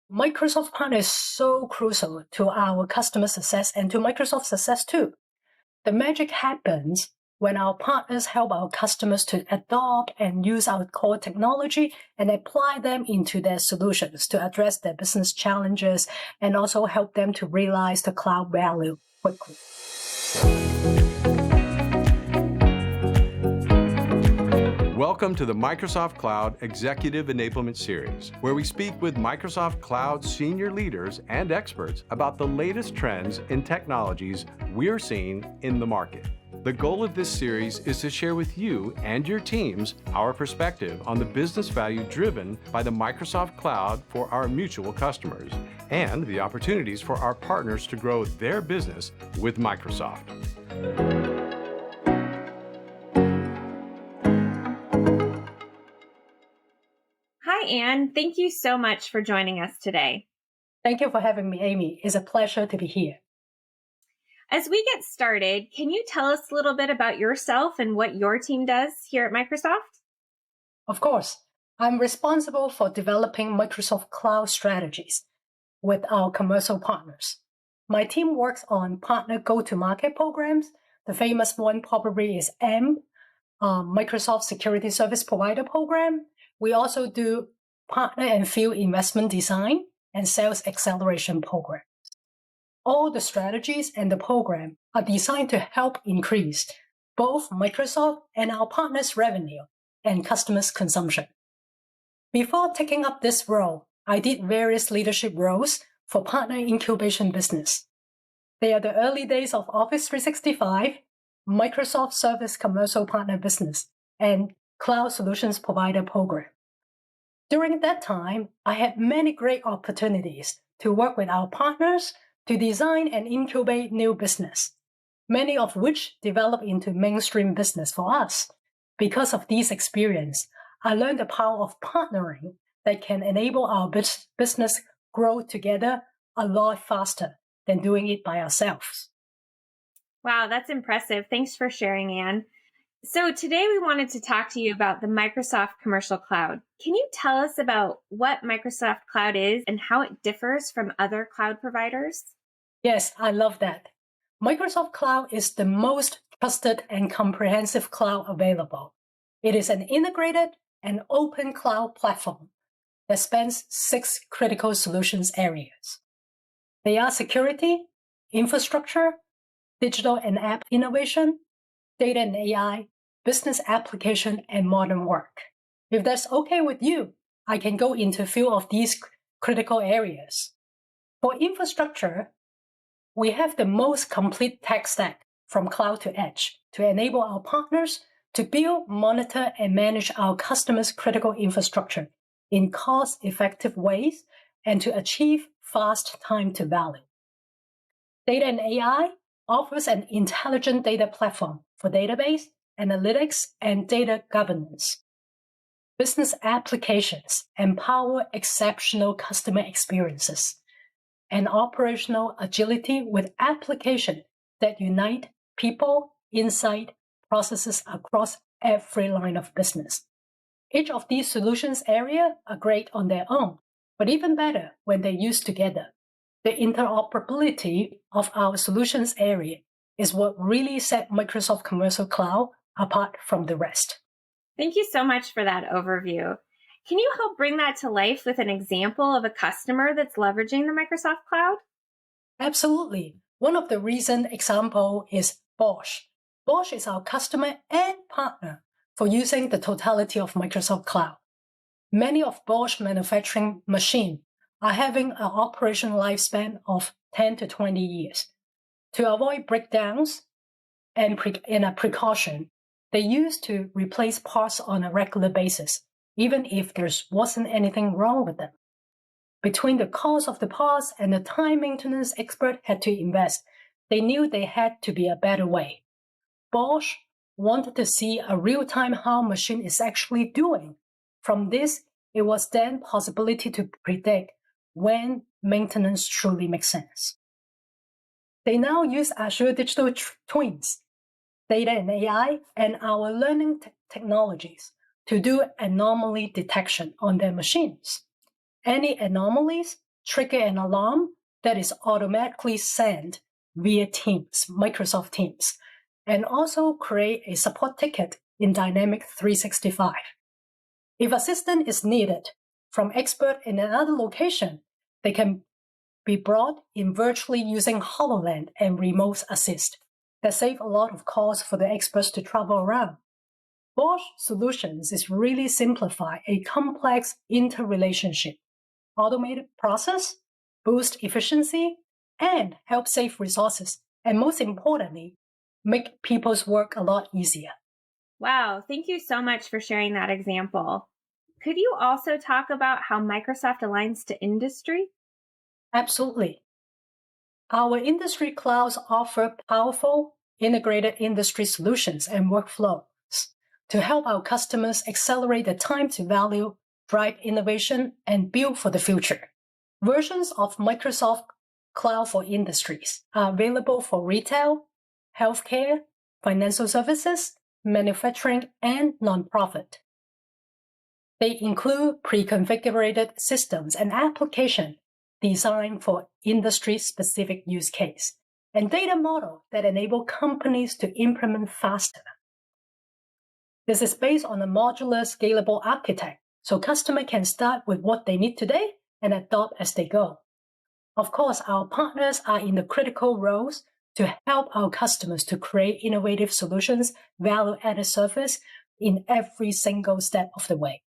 Microsoft partner is so crucial to our customer success and to Microsoft success too. The magic happens when our partners help our customers to adopt and use our core technology and apply them into their solutions to address their business challenges and also help them to realize the cloud value quickly. Welcome to the Microsoft Cloud Executive Enablement Series, where we speak with Microsoft Cloud senior leaders and experts about the latest trends and technologies we're seeing in the market. The goal of this series is to share with you and your teams our perspective on the business value driven by the Microsoft Cloud for our mutual customers, and the opportunities for our partners to grow their business with Microsoft. Hi, Ann. Thank you so much for joining us today. Thank you for having me, Amy. It's a pleasure to be here. As we get started, can you tell us a little bit about yourself and what your team does here at Microsoft? Of course, I'm responsible for developing Microsoft Cloud strategies with our commercial partners. My team works on partner go-to-market programs. The famous one probably is Microsoft Security Service Provider Program. We also do partner and field investment design and sales acceleration programs. All the strategies and the program are designed to help increase both Microsoft and our partners' revenue and customers' consumption. Before taking up this role, I did various leadership roles for partner incubation business. They are the early days of Office 365, Microsoft Service Commercial Partner Business, and Cloud Solutions Provider Program. During that time, I had many great opportunities to work with our partners to design and incubate new business, many of which develop into mainstream business for us. Because of these experiences, I learned the power of partnering that can enable our business grow together a lot faster than doing it by ourselves. Wow, that's impressive. Thanks for sharing, Ann. So today we wanted to talk to you about the Microsoft Commercial Cloud. Can you tell us about what Microsoft Cloud is and how it differs from other cloud providers? Yes, I love that. Microsoft Cloud is the most trusted and comprehensive cloud available. It is an integrated and open cloud platform that spans 6 critical solutions areas. They are security, infrastructure, digital and app innovation, data and AI, business application, and modern work. If that's okay with you, I can go into a few of these critical areas. For infrastructure, we have the most complete tech stack from cloud to edge to enable our partners to build, monitor, and manage our customers' critical infrastructure in cost-effective ways and to achieve fast time to value. Data and AI offers an intelligent data platform for database, analytics, and data governance. Business applications empower exceptional customer experiences and operational agility with applications that unite people, insight, processes across every line of business. Each of these solutions areas are great on their own, but even better when they're used together. The interoperability of our solutions area is what really set Microsoft Commercial Cloud apart from the rest. Thank you so much for that overview. Can you help bring that to life with an example of a customer that's leveraging the Microsoft Cloud? Absolutely. One of the recent examples is Bosch. Bosch is our customer and partner for using the totality of Microsoft Cloud. Many of Bosch manufacturing machines are having an operational lifespan of 10 to 20 years. To avoid breakdowns and in a precaution, they used to replace parts on a regular basis, even if there wasn't anything wrong with them. Between the cost of the parts and the time maintenance expert had to invest, they knew they had to be a better way. Bosch wanted to see a real-time how machine is actually doing. From this, it was then possibility to predict when maintenance truly makes sense. They now use Azure Digital Twins, data and AI, and our learning technologies to do anomaly detection on their machines. Any anomalies trigger an alarm that is automatically sent via Teams, Microsoft Teams, and also create a support ticket in Dynamic 365. If assistance is needed from expert in another location, they can be brought in virtually using HoloLens and remote assist that save a lot of cost for the experts to travel around. Bosch Solutions is really simplify a complex interrelationship, automated process, boost efficiency, and help save resources, and most importantly, make people's work a lot easier. Wow, thank you so much for sharing that example. Could you also talk about how Microsoft aligns to industry? Absolutely. Our industry clouds offer powerful, integrated industry solutions and workflows to help our customers accelerate the time to value, drive innovation, and build for the future. Versions of Microsoft Cloud for Industries are available for retail, healthcare, financial services, manufacturing, and nonprofit. They include pre-configured systems and applications designed for industry-specific use case, and data model that enable companies to implement faster. This is based on a modular, scalable architecture, so customers can start with what they need today and adopt as they go. Of course, our partners are in the critical roles to help our customers to create innovative solutions, value-added service in every single step of the way.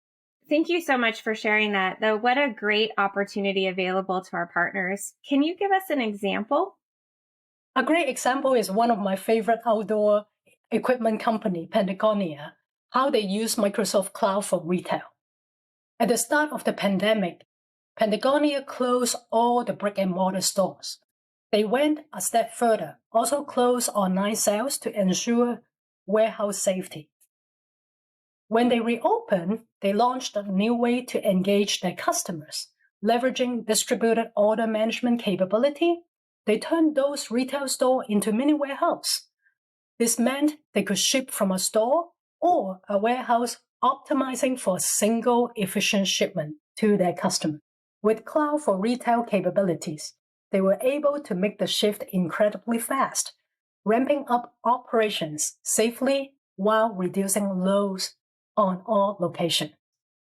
Thank you so much for sharing that, though. What a great opportunity available to our partners. Can you give us an example? A great example is one of my favorite outdoor equipment company, Patagonia, how they use Microsoft Cloud for retail. At the start of the pandemic, Patagonia closed all the brick-and-mortar stores. They went a step further, also closed online sales to ensure warehouse safety. When they reopened, they launched a new way to engage their customers. Leveraging distributed order management capability, they turned those retail stores into mini warehouse. This meant they could ship from a store or a warehouse, optimizing for a single efficient shipment to their customer. With Cloud for Retail capabilities, they were able to make the shift incredibly fast, ramping up operations safely while reducing loads on all locations.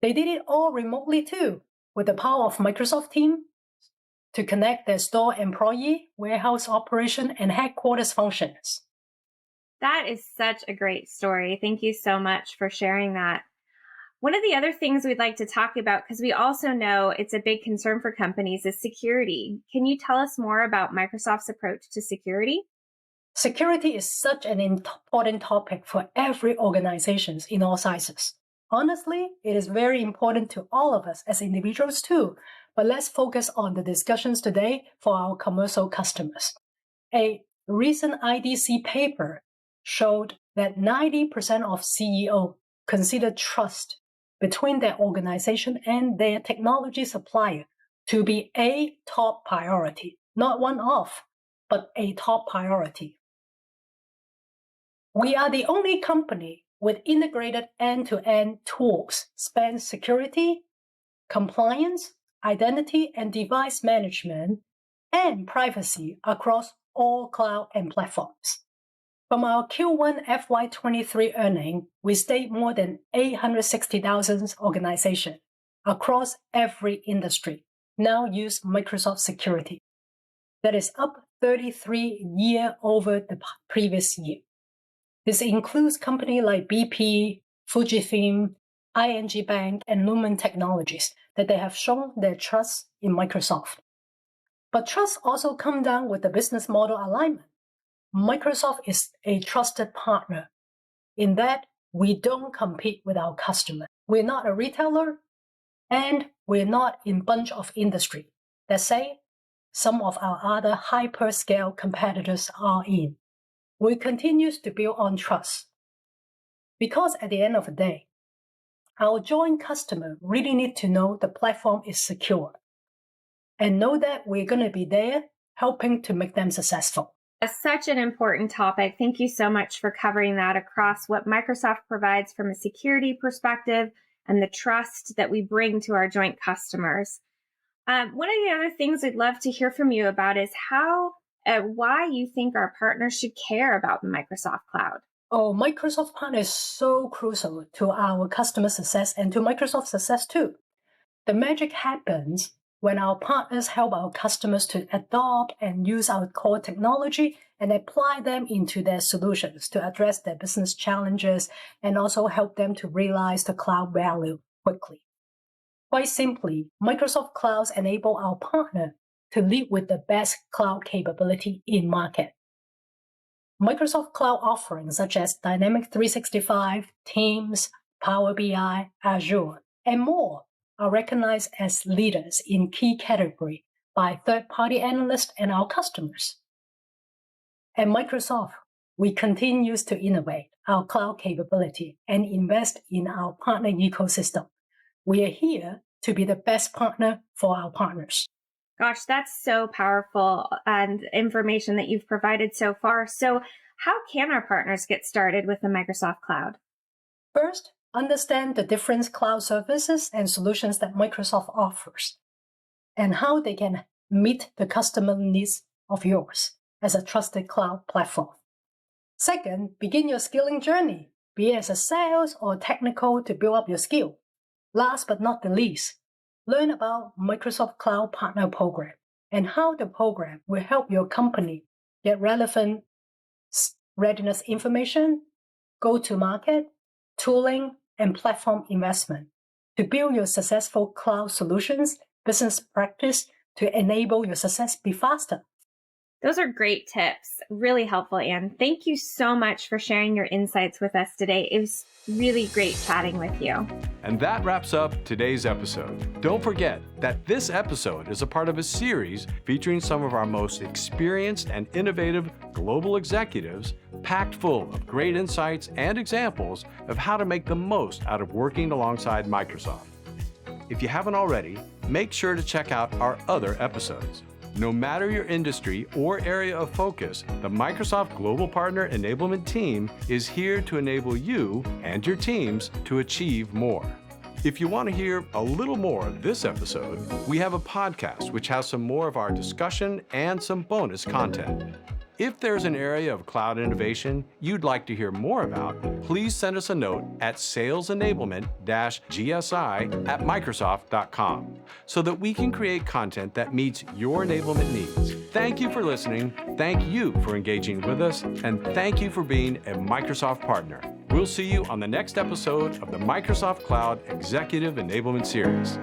They did it all remotely too, with the power of Microsoft Teams to connect their store employee, warehouse operation, and headquarters functions. That is such a great story. Thank you so much for sharing that. One of the other things we'd like to talk about, because we also know it's a big concern for companies, is security. Can you tell us more about Microsoft's approach to security? Security is such an important topic for every organization in all sizes. Honestly, it is very important to all of us as individuals too, but let's focus on the discussions today for our commercial customers. A recent IDC paper showed that 90% of CEO consider trust between their organization and their technology supplier to be a top priority, not one off, but a top priority. We are the only company with integrated end-to-end tools span security, compliance, identity and device management, and privacy across all cloud and platforms. From our Q1 FY23 earnings, we state more than 860,000 organizations across every industry now use Microsoft Security. That is up 33 year over the previous year. This includes companies like BP, Fujifilm, ING Bank, and Lumen Technologies that they have shown their trust in Microsoft. But trust also comes down with the business model alignment. Microsoft is a trusted partner in that we don't compete with our customer. We're not a retailer, and we're not in bunch of industry that say some of our other hyperscale competitors are in. We continue to build on trust. Because at the end of the day, our joint customer really need to know the platform is secure and know that we're going to be there helping to make them successful. Such an important topic. Thank you so much for covering that across what Microsoft provides from a security perspective and the trust that we bring to our joint customers. One of the other things I'd love to hear from you about is why you think our partners should care about the Microsoft Cloud. Oh, Microsoft partner is so crucial to our customer success and to Microsoft success too. The magic happens when our partners help our customers to adopt and use our core technology and apply them into their solutions to address their business challenges and also help them to realize the cloud value quickly. Quite simply, Microsoft Clouds enable our partner to lead with the best cloud capability in market. Microsoft Cloud offerings such as Dynamics 365, Teams, Power BI, Azure, and more are recognized as leaders in key category by third-party analysts and our customers. At Microsoft, we continue to innovate our cloud capability and invest in our partner ecosystem. We are here to be the best partner for our partners. Gosh, that's so powerful and information that you've provided so far. So how can our partners get started with the Microsoft Cloud? First, understand the different cloud services and solutions that Microsoft offers and how they can meet the customer needs of yours as a trusted cloud platform. Second, begin your skilling journey, be it as a sales or technical to build up your skill. Last but not the least, learn about Microsoft Cloud Partner Program and how the program will help your company get relevant readiness information, go-to-market, tooling, and platform investment to build your successful cloud solutions, business practice to enable your success be faster. Those are great tips. Really helpful, Ann. Thank you so much for sharing your insights with us today. It was really great chatting with you. And that wraps up today's episode. Don't forget that this episode is a part of a series featuring some of our most experienced and innovative global executives, packed full of great insights and examples of how to make the most out of working alongside Microsoft. If you haven't already, make sure to check out our other episodes. No matter your industry or area of focus, the Microsoft Global Partner Enablement Team is here to enable you and your teams to achieve more. If you want to hear a little more of this episode, we have a podcast which has some more of our discussion and some bonus content. If there's an area of cloud innovation you'd like to hear more about, please send us a note at salesenablement-gsi@microsoft.com so that we can create content that meets your enablement needs. Thank you for listening, thank you for engaging with us, and thank you for being a Microsoft partner. We'll see you on the next episode of the Microsoft Cloud Executive Enablement Series.